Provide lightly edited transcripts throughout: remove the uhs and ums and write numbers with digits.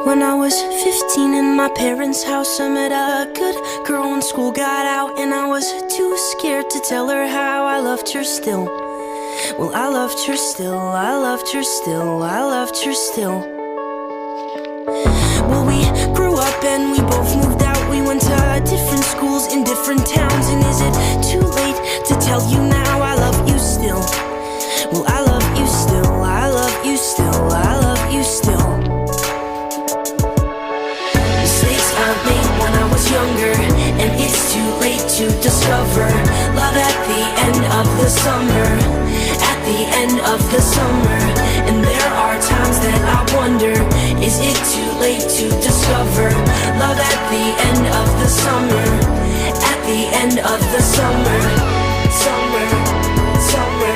When I was 15 in my parents' house, I met a good girl when school got out, and I was too scared to tell her how I loved her still. Well, I loved her still, I loved her still, I loved her still. Well, we grew up and we both moved out. We went to different schools in different towns. And is it too late to tell you now I love you still? Well, I love you still, I love you still, I love you still. Mistakes I made when I was younger, and it's too late to discover love at the end of the summer, at the end of the summer. And there are times that I wonder, is it too late to discover love at the end of the summer, at the end of the summer, summer, summer.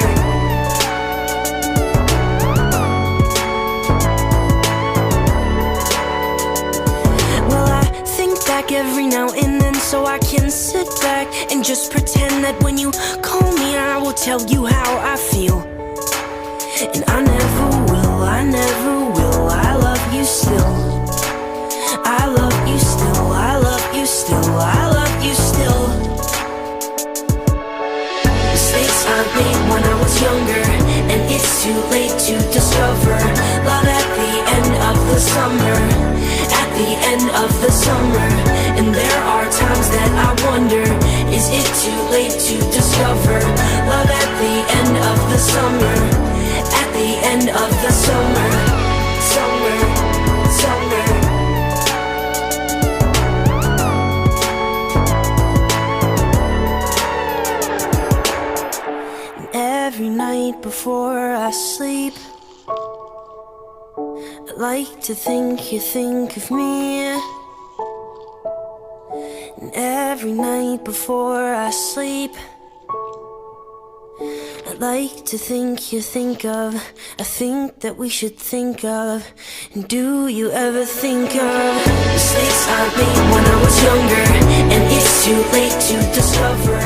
Well, I think back every now and then, so I can sit back and just pretend that when you call me I will tell you how I feel. And I never will, I never will, I love you still, I love you still, I love you still, I love you still. Mistakes I made when I was younger, and it's too late to discover love at the end of the summer, at the end of the summer. And there are times that I wonder, is it too late to discover love at the end of the summer, at the end of the summer, summer, summer. And every night before I sleep, I like to think you think of me. And every night before I sleep, I like to think you think of, I think that we should think of. And do you ever think of mistakes I made when I was younger, and it's too late to discover